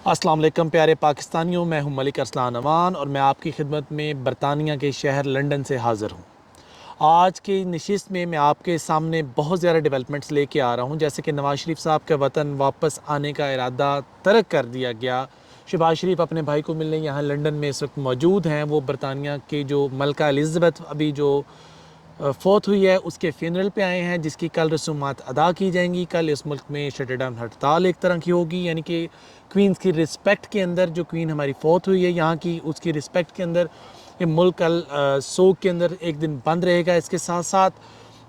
अस्सलाम वालेकुम प्यारे पाकिस्तानियों, मैं हूं मलिक अरसलान अवान और मैं आपकी खिदमत में बरतानिया के शहर लंदन से हाज़िर हूं। आज की नशिस्त में मैं आपके सामने बहुत ज़्यादा डेवलपमेंट्स लेके आ रहा हूं, जैसे कि नवाज़ शरीफ साहब का वतन वापस आने का इरादा तर्क कर दिया गया। शहबाज शरीफ अपने भाई को मिलने यहाँ लंदन में इस वक्त मौजूद हैं। वो बरतानिया के जो मलका एलिज़ाबेथ अभी जो फौत हुई है उसके फ्यूनरल पे आए हैं, जिसकी कल रसूमात अदा की जाएंगी। कल इस मुल्क में शटरडाउन हड़ताल एक तरह की होगी, यानी कि क्वींस की रिस्पेक्ट के अंदर जो क्वीन हमारी फौत हुई है यहाँ की, उसकी रिस्पेक्ट के अंदर ये मुल्क कल सोग के अंदर एक दिन बंद रहेगा। इसके साथ साथ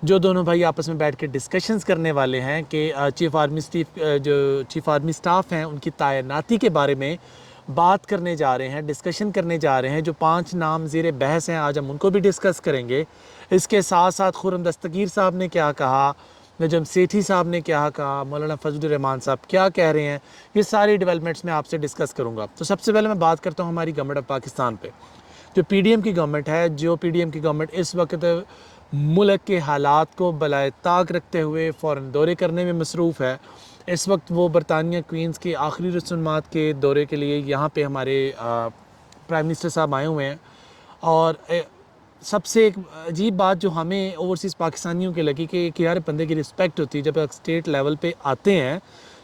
जो दोनों भाई आपस में बैठ के डिस्कशंस करने वाले हैं कि चीफ़ आर्मी स्टाफ हैं उनकी तैनाती के बारे में बात करने जा रहे हैं, डिस्कशन करने जा रहे हैं। जो 5 नाम ज़ेरे बहस हैं, आज हम उनको भी डिस्कस करेंगे। इसके साथ साथ खुर्रम दस्तगीर साहब ने क्या कहा, नजम सेठी साहब ने क्या कहा, मौलाना फजलुर रहमान साहब क्या कह रहे हैं, ये सारी डेवलपमेंट्स मैं आपसे डिस्कस करूँगा। तो सबसे पहले मैं बात करता हूँ हमारी गवर्नमेंट ऑफ पाकिस्तान पे। जो पीडीएम की गवर्नमेंट है, जो पीडीएम की गवर्नमेंट इस वक्त मुल्क के हालात को बलाए ताक रखते हुए फ़ौरन दौरे करने में मसरूफ़ है। इस वक्त वो बरतानिया क्वींस के आखिरी रसूमात के दौरे के लिए यहाँ पे हमारे प्राइम मिनिस्टर साहब आए हुए हैं। और सबसे एक अजीब बात जो हमें ओवरसीज़ पाकिस्तानियों के लगी कि यार बंदे की रिस्पेक्ट होती है जब आप स्टेट लेवल पे आते हैं।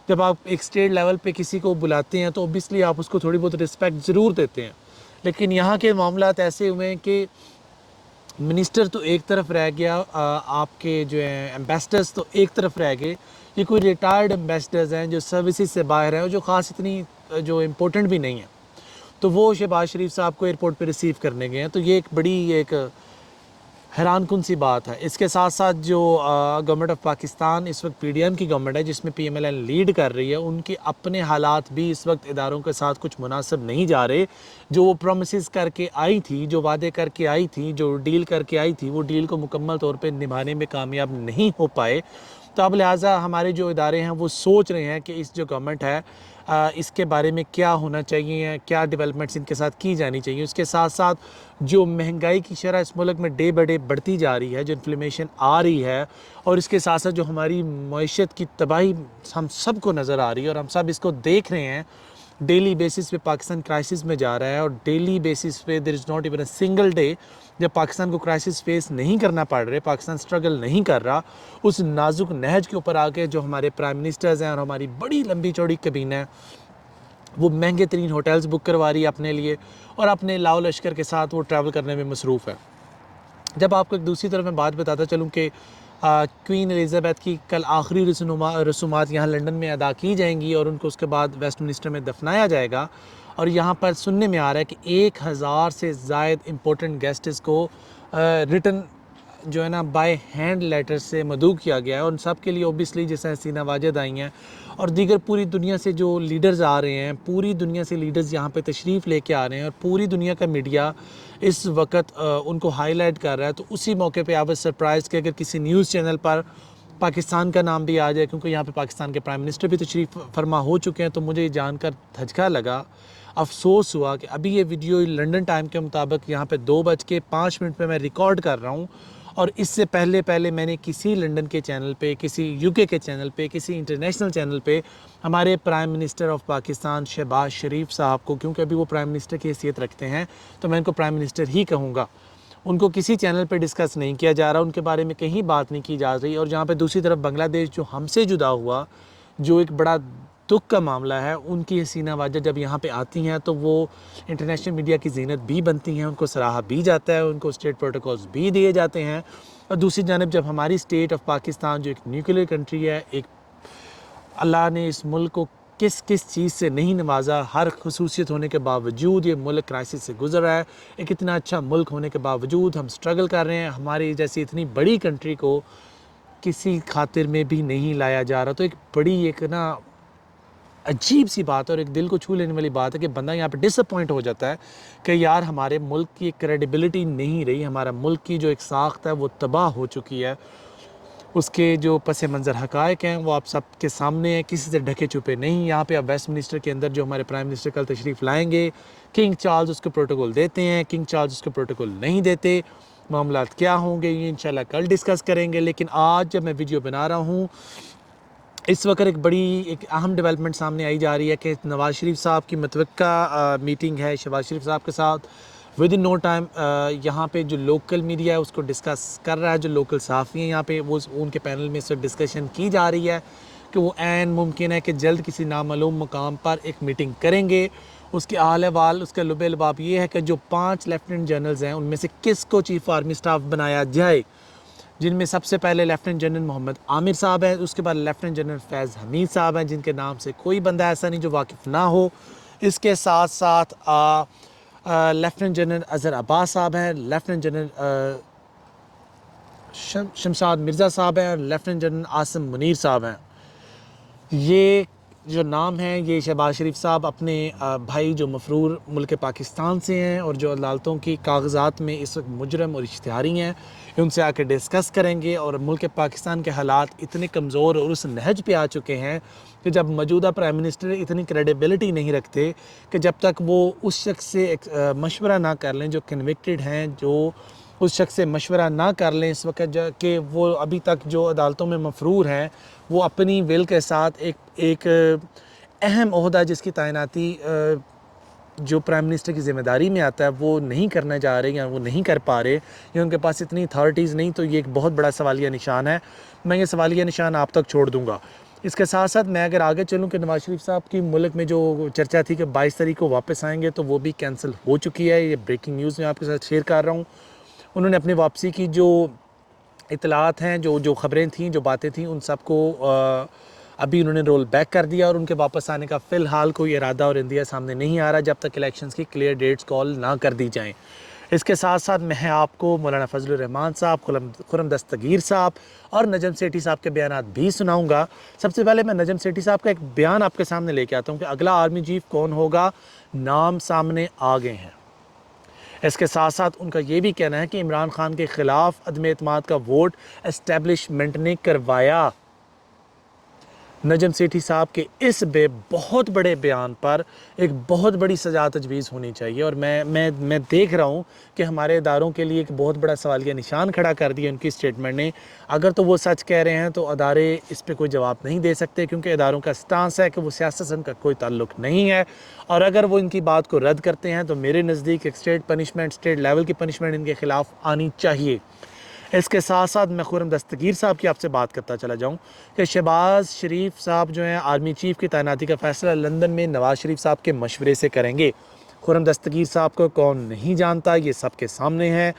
जब आप एक स्टेट लेवल पे किसी को बुलाते हैं तो ओबियसली आप उसको थोड़ी बहुत रिस्पेक्ट ज़रूर देते हैं। लेकिन यहाँ के मामलात ऐसे हुए हैं कि मिनिस्टर तो एक तरफ रह गया, आपके जो हैं एम्बेसडर्स तो एक तरफ रह गए। ये कोई रिटायर्ड एम्बेसडर्स हैं जो सर्विसेज से बाहर हैं और जो ख़ास इतनी जो इम्पोर्टेंट भी नहीं है, तो वो शहबाज शरीफ साहब को एयरपोर्ट पे रिसीव करने गए हैं। तो ये एक बड़ी एक हैरान कुन सी बात है। इसके साथ साथ जो गवर्नमेंट ऑफ पाकिस्तान इस वक्त पीडीएम की गवर्नमेंट है जिसमें पीएमएलएन लीड कर रही है, उनके अपने हालात भी इस वक्त इदारों के साथ कुछ मुनासिब नहीं जा रहे। जो वो प्रोमिस करके आई थी, जो वादे करके आई थी, जो डील करके आई थी, वो डील को मुकम्मल तौर पर निभाने में कामयाब नहीं हो पाए। तो अब लिहाजा हमारे जो इदारे हैं वो सोच रहे हैं कि इस जो गवर्नमेंट है इसके बारे में क्या होना चाहिए, क्या डेवलपमेंट्स इनके साथ की जानी चाहिए। उसके साथ साथ जो महंगाई की शरह इस मुल्क में डे बाय डे बढ़ती जा रही है, जो इन्फ्लेमेशन आ रही है, और इसके साथ साथ जो हमारी मईशत की तबाही हम सब को नज़र आ रही है और हम सब इसको देख रहे हैं। डेली बेसिस पे पाकिस्तान क्राइसिस में जा रहा है और डेली बेसिस पे there is not even a single day जब पाकिस्तान को क्राइसिस फेस नहीं करना पड़ रहा, पाकिस्तान स्ट्रगल नहीं कर रहा। उस नाजुक नहज के ऊपर आके जो हमारे प्राइम मिनिस्टर्स हैं और हमारी बड़ी लंबी चौड़ी कबीना है, वो महंगे तरीन होटल्स बुक करवा रही है अपने लिए और अपने लाओ लश्कर के साथ वो ट्रैवल करने में मसरूफ़ है। जब आपको एक दूसरी तरफ मैं बात बताता चलूँ कि क्वीन एलिज़ाबेथ की कल आखिरी रसूमात यहाँ लंदन में अदा की जाएंगी और उनको उसके बाद वेस्ट मिनिस्टर में दफनाया जाएगा। और यहाँ पर सुनने में आ रहा है कि 1000 से ज़ायद इम्पोर्टेंट गेस्ट्स को रिटन जो है ना बाय हैंड लेटर से मदऊ किया गया है। और उन सब के लिए ओबियसली जैसे हसीना वाजिद आई हैं और दीगर पूरी दुनिया से जो लीडर्स आ रहे हैं, पूरी दुनिया से लीडर्स यहाँ पे तशरीफ़ लेके आ रहे हैं और पूरी दुनिया का मीडिया इस वक्त उनको हाईलाइट कर रहा है। तो उसी मौके पे आप सरप्राइज़ के अगर किसी न्यूज़ चैनल पर पाकिस्तान का नाम भी आ जाए, क्योंकि यहाँ पे पाकिस्तान के प्राइम मिनिस्टर भी तशरीफ़ फरमा हो चुके हैं, तो मुझे ये जानकर धचका लगा, अफसोस हुआ कि अभी ये वीडियो लंदन टाइम के मुताबिक यहाँ पे 2:05 पे मैं रिकॉर्ड कर रहा हूँ और इससे पहले मैंने किसी लंदन के चैनल पे, किसी यूके के चैनल पे, किसी इंटरनेशनल चैनल पे हमारे prime minister of Pakistan Shahbaz Sharif साहब को, क्योंकि अभी वो प्राइम मिनिस्टर की हैसियत रखते हैं तो मैं इनको प्राइम मिनिस्टर ही कहूँगा, उनको किसी चैनल पे डिस्कस नहीं किया जा रहा, उनके बारे में कहीं बात नहीं की जा रही। और जहाँ पे दूसरी तरफ बांग्लादेश जो हमसे जुदा हुआ, जो एक बड़ा दुख का मामला है, उनकी हसीना वाजिद जब यहाँ पे आती हैं तो वो इंटरनेशनल मीडिया की ज़ीनत भी बनती हैं, उनको सराहा भी जाता है, उनको स्टेट प्रोटोकॉल्स भी दिए जाते हैं। और दूसरी जानब जब हमारी स्टेट ऑफ पाकिस्तान जो एक न्यूक्लियर कंट्री है, एक अल्लाह ने इस मुल्क को किस किस चीज़ से नहीं नवाजा, हर खसूसियत होने के बावजूद ये मुल्क क्राइसिस से गुजर रहा है। एक इतना अच्छा मुल्क होने के बावजूद हम स्ट्रगल कर रहे हैं, हमारी जैसी इतनी बड़ी कंट्री को किसी खातिर में भी नहीं लाया जा रहा। तो एक बड़ी एक ना अजीब सी बात है और एक दिल को छू लेने वाली बात है कि बंदा यहाँ पे डिसअपॉइंट हो जाता है कि यार हमारे मुल्क की क्रेडिबिलिटी नहीं रही, हमारा मुल्क की जो एक साख्त है वो तबाह हो चुकी है। उसके जो पस मंज़र हक़ाइक़ हैं वो आप सब के सामने हैं, किसी से ढके छुपे नहीं। यहाँ पे अब वेस्ट मिनिस्टर के अंदर जो हमारे प्राइम मिनिस्टर कल तशरीफ़ लाएंगे, किंग चार्ल्स उसको प्रोटोकॉल देते हैं, किंग चार्ल्स उसको प्रोटोकॉल नहीं देते, मामलात क्या होंगे ये इंशाल्लाह कल डिस्कस करेंगे। लेकिन आज जब मैं वीडियो बना रहा हूँ इस वक्त एक अहम डेवलपमेंट सामने आई जा रही है कि नवाज़ शरीफ साहब की मुतवक्का मीटिंग है शहबाज शरीफ साहब के साथ। विद इन नो टाइम यहाँ पे जो लोकल मीडिया है उसको डिस्कस कर रहा है, जो लोकल सहाफ़ी हैं यहाँ पे वो उनके पैनल में से डिस्कशन की जा रही है कि वो ऐन मुमकिन है कि जल्द किसी नामालूम मुकाम पर एक मीटिंग करेंगे। उसके आल हवाल उसका लुबे लबाब ये है कि जो 5 लेफ्टिनेंट जनरल्स हैं उनमें से किस को चीफ़ आर्मी स्टाफ बनाया जाए, जिनमें सबसे पहले लेफ्टिनेंट जनरल मोहम्मद आमिर साहब हैं, उसके बाद लेफ्टिनेंट जनरल फैज़ हमीद साहब हैं, जिनके नाम से कोई बंदा ऐसा नहीं जो वाकिफ़ ना हो। इसके साथ साथ लेफ्टिनेंट जनरल अज़हर अब्बास साहब हैं, लेफ्टिनेंट जनरल शमशाद मिर्ज़ा साहब हैं और लेफ्टिनेंट जनरल आसिम मुनीर साहब हैं। ये जो नाम हैं ये शहबाज शरीफ साहब अपने भाई जो मफरूर मुल्क पाकिस्तान से हैं और जो अदालतों की कागज़ात में इस वक्त मुजरम और इश्तिहारी हैं, उनसे आके डिस्कस करेंगे। और मुल्क पाकिस्तान के हालात इतने कमज़ोर और उस नहज पे आ चुके हैं कि जब मौजूदा प्राइम मिनिस्टर इतनी क्रेडिबिलिटी नहीं रखते कि जब तक वो उस शख्स से मशवरा ना कर लें जो कन्विक्टेड हैं, जो उस शख्स से मशवरा ना कर लें इस वक्त कि वो अभी तक जो अदालतों में मफरूर हैं वो अपनी विल के साथ एक अहम ओहदा जिसकी तैनाती जो प्राइम मिनिस्टर की ज़िम्मेदारी में आता है वो नहीं करने जा रहे या वो नहीं कर पा रहे या उनके पास इतनी अथॉरिटीज़ नहीं, तो ये एक बहुत बड़ा सवालिया निशान है। मैं ये सवालिया निशान आप तक छोड़ दूँगा। इसके साथ साथ मैं अगर आगे चलूँ कि नवाज़ शरीफ साहब की मुल्क में जो चर्चा थी कि 22 तारीख को वापस आएंगे, तो वो भी कैंसिल हो चुकी है। ये ब्रेकिंग न्यूज़ मैं आपके साथ शेयर कर रहा हूँ। उन्होंने अपनी वापसी की जो इतलात हैं, जो खबरें थीं, जो बातें थीं, उन सब को अभी उन्होंने रोल बैक कर दिया और उनके वापस आने का फ़िलहाल कोई इरादा और इंदिया सामने नहीं आ रहा जब तक इलेक्शंस की क्लियर डेट्स कॉल ना कर दी जाएं। इसके साथ साथ मैं आपको मौलाना फजलुर रहमान साहब, खुर्रम दस्तगीर साहब और नजम सेठी साहब के बयानात भी सुनाऊंगा। सबसे पहले मैं नजम सेठी साहब का एक बयान आपके सामने लेके आता हूँ कि अगला आर्मी चीफ कौन होगा, नाम सामने आ गए हैं। इसके साथ साथ उनका ये भी कहना है कि इमरान खान के ख़िलाफ़ अदम एतमाद का वोट एस्टेब्लिशमेंट ने करवाया। नजम सेठी साहब के इस बहुत बड़े बयान पर एक बहुत बड़ी सज़ा तजवीज़ होनी चाहिए और मैं देख रहा हूँ कि हमारे इदारों के लिए एक बहुत बड़ा सवालिया निशान खड़ा कर दिया उनकी स्टेटमेंट ने। अगर तो वो सच कह रहे हैं तो अदारे इस पर कोई जवाब नहीं दे सकते, क्योंकि इदारों का स्टांस है कि वो सियासत से उनका कोई ताल्लुक़ नहीं है। और अगर वो इनकी बात को रद्द करते हैं तो मेरे नज़दीक एक स्टेट लेवल की पनिशमेंट इनके ख़िलाफ़ आनी चाहिए। इसके साथ साथ मैं खुर्रम दस्तगीर साहब की आपसे बात करता चला जाऊं कि शहबाज शरीफ साहब जो हैं आर्मी चीफ़ की तैनाती का फ़ैसला लंदन में नवाज़ शरीफ साहब के मशवरे से करेंगे। खुर्रम दस्तगीर साहब को कौन नहीं जानता, ये सबके सामने है।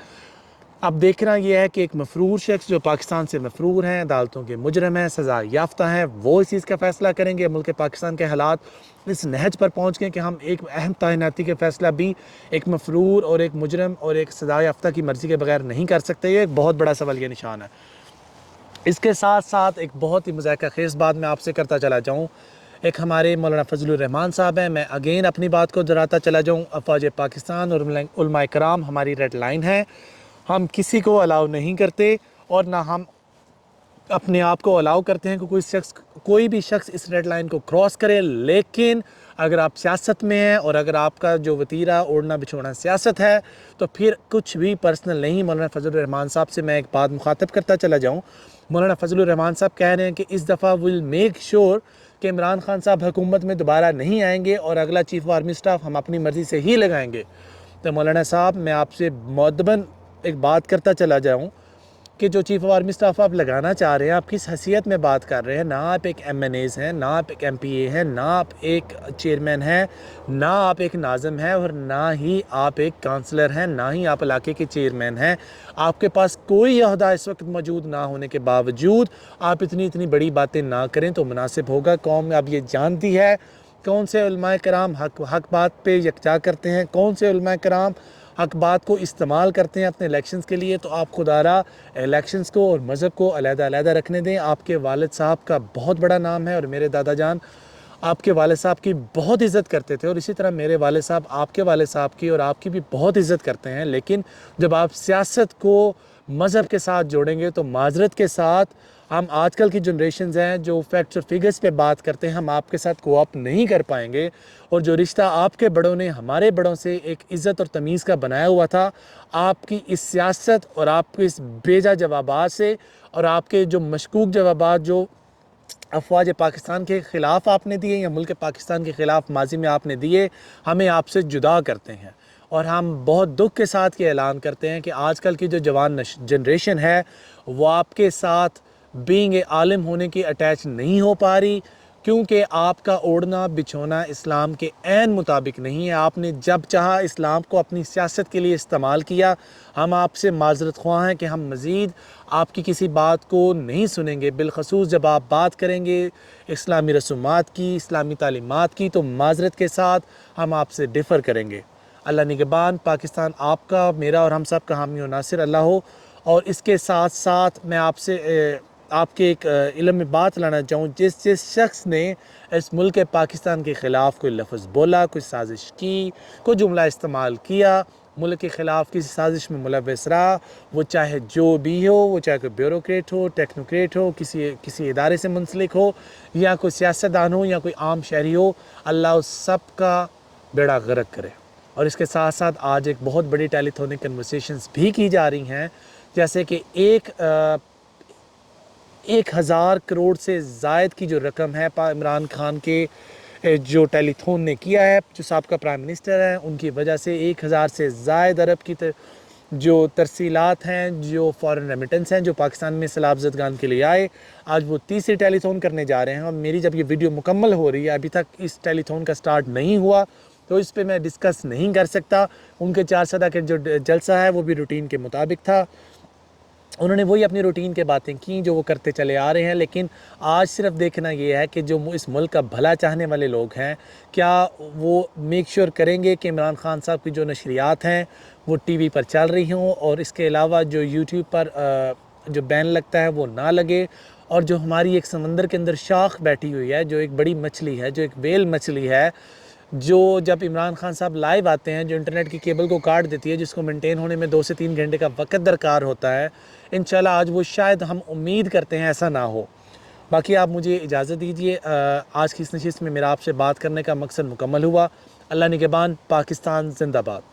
अब देखना यह है कि एक मफरूर शख्स जो पाकिस्तान से मफरूर हैं, अदालतों के मुजरम हैं, सज़ा याफ्ता हैं, वो इस चीज़ का फ़ैसला करेंगे। मुल्क पाकिस्तान के हालात इस नहज पर पहुँच गए कि हम एक अहम तैनाती के फ़ैसला भी एक मफरूर और एक मुजरम और एक सज़ा याफ्ता की मर्ज़ी के बगैर नहीं कर सकते। ये एक बहुत बड़ा सवालिया निशान है। इसके साथ साथ एक बहुत ही मज़ाक़ा ख़ेज़ बात मैं आपसे करता चला जाऊँ। एक हमारे मौलाना फजलुर रहमान साहब हैं, मैं अगेन अपनी बात को दोहराता चला जाऊँ। अफ़वाज पाकिस्तान और उलमाए कराम हमारी रेड लाइन है। हम किसी को अलाउ नहीं करते और ना हम अपने आप को अलाउ करते हैं कि कोई भी शख्स इस रेड लाइन को क्रॉस करे। लेकिन अगर आप सियासत में हैं और अगर आपका जो वतीरा ओढ़ना बिछोना सियासत है तो फिर कुछ भी पर्सनल नहीं। मौलाना फजलुर रहमान साहब से मैं एक बात मुखातब करता चला जाऊँ। मौलाना फजलुर रहमान साहब कह रहे हैं कि इस दफ़ा विल मेक श्योर कि इमरान खान साहब हुकूमत में दोबारा नहीं आएंगे और अगला चीफ ऑफ आर्मी स्टाफ हम अपनी मर्ज़ी से ही लगाएंगे। तो मौलाना साहब, मैं आपसे मुअद्दबन एक बात करता चला जाऊँ कि जो चीफ ऑफ आर्मी स्टाफ आप लगाना चाह रहे हैं, आप किस हैसियत में बात कर रहे हैं। ना आप एक MNAs हैं, ना आप एक MPA हैं, ना आप एक चेयरमैन हैं, ना आप एक नाज़िम हैं और ना ही आप एक काउंसलर हैं, ना ही आप इलाके के चेयरमैन हैं। आपके पास कोई ओहदा इस वक्त मौजूद ना होने के बावजूद आप इतनी बड़ी बातें ना करें तो मुनासिब होगा। कौम अब ये जानती है कौन से उलमाए कराम हक बात पे यकजा करते हैं, कौन से उलमाए कराम हक बात को इस्तेमाल करते हैं अपने इलेक्शंस के लिए। तो आप खुदारा इलेक्शंस को और मज़हब को अलग-अलग रखने दें। आपके वालिद साहब का बहुत बड़ा नाम है और मेरे दादा जान आपके वालिद साहब की बहुत इज़्ज़त करते थे और इसी तरह मेरे वालिद साहब आपके वालिद साहब की और आपकी भी बहुत इज़्ज़त करते हैं। लेकिन जब आप सियासत को मज़हब के साथ जोड़ेंगे तो माजरत के साथ हम आजकल की जनरेशन्स हैं जो फैक्ट्स और फिगर्स पे बात करते हैं, हम आपके साथ कोऑप नहीं कर पाएंगे। और जो रिश्ता आपके बड़ों ने हमारे बड़ों से एक इज़्ज़त और तमीज़ का बनाया हुआ था, आपकी इस सियासत और आपके इस बेजा जवाबात से और आपके जो मशकूक जवाबात जो افواج پاکستان کے خلاف آپ نے دیے یا ملک پاکستان کے خلاف ماضی میں آپ نے دیے، ہمیں آپ سے جدا کرتے ہیں۔ اور ہم بہت دکھ کے ساتھ یہ اعلان کرتے ہیں کہ آج کل کی جو جوان جنریشن ہے وہ آپ کے ساتھ بینگ اے عالم ہونے کی اٹیچ نہیں ہو پا رہی، کیونکہ آپ کا اوڑھنا بچھونا اسلام کے عین مطابق نہیں ہے۔ آپ نے جب چاہا اسلام کو اپنی سیاست کے لیے استعمال کیا۔ ہم آپ سے معذرت خواہ ہیں کہ ہم مزید آپ کی کسی بات کو نہیں سنیں گے، بالخصوص جب آپ بات کریں گے اسلامی رسومات کی، اسلامی تعلیمات کی، تو معذرت کے ساتھ ہم آپ سے ڈفر کریں گے۔ اللہ نگہبان، پاکستان آپ کا، میرا اور ہم سب کا حامی و ناصر اللہ ہو۔ اور اس کے ساتھ ساتھ میں آپ سے آپ کے ایک علم میں بات لانا چاہوں، جس شخص نے اس ملک پاکستان کے خلاف کوئی لفظ بولا، کوئی سازش کی، کوئی جملہ استعمال کیا، ملک کے خلاف کسی سازش میں ملوث رہا، وہ چاہے جو بھی ہو، وہ چاہے کوئی بیوروکریٹ ہو، ٹیکنوکریٹ ہو، کسی ادارے سے منسلک ہو، یا کوئی سیاستدان ہو، یا کوئی عام شہری ہو، اللہ اس سب کا بیڑا غرق کرے۔ اور اس کے ساتھ ساتھ آج ایک بہت بڑی ٹیلی تھونک کنورسیشنز بھی کی جا رہی ہیں، جیسے کہ 1,000 کروڑ سے زائد کی جو رقم ہے عمران خان کے جو ٹیلی تھون نے کیا ہے، جو سابقہ پرائم منسٹر ہیں، ان کی وجہ سے 1,000 سے زائد ارب کی جو ترسیلات ہیں، جو فارن ریمیٹنس ہیں، جو پاکستان میں سیلاب زدگان کے لیے آئے، آج وہ تیسری ٹیلی تھون کرنے جا رہے ہیں۔ اور میری جب یہ ویڈیو مکمل ہو رہی ہے، ابھی تک اس ٹیلی تھون کا سٹارٹ نہیں ہوا، تو اس پہ میں ڈسکس نہیں کر سکتا۔ ان کے 4 صدہ کے جو جلسہ ہے وہ بھی روٹین کے مطابق تھا، انہوں نے وہی اپنی روٹین کے باتیں کیں جو وہ کرتے چلے آ رہے ہیں۔ لیکن آج صرف دیکھنا یہ ہے کہ جو اس ملک کا بھلا چاہنے والے لوگ ہیں، کیا وہ میک شور کریں گے کہ عمران خان صاحب کی جو نشریات ہیں وہ ٹی وی پر چل رہی ہوں، اور اس کے علاوہ جو یوٹیوب پر جو بین لگتا ہے وہ نہ لگے، اور جو ہماری ایک سمندر کے اندر شاخ بیٹھی ہوئی ہے، جو ایک بڑی مچھلی ہے، جو ایک ویل مچھلی ہے، جو جب عمران خان صاحب لائیو آتے ہیں، جو انٹرنیٹ کی کیبل کو کاٹ دیتی ہے، جس کو مینٹین ہونے میں 2 سے 3 گھنٹے کا وقت درکار ہوتا ہے، انشاءاللہ آج وہ شاید ہم امید کرتے ہیں ایسا نہ ہو۔ باقی آپ مجھے اجازت دیجیے، آج کی اس نشست میں میرا آپ سے بات کرنے کا مقصد مکمل ہوا۔ اللہ نگہبان، پاکستان زندہ باد۔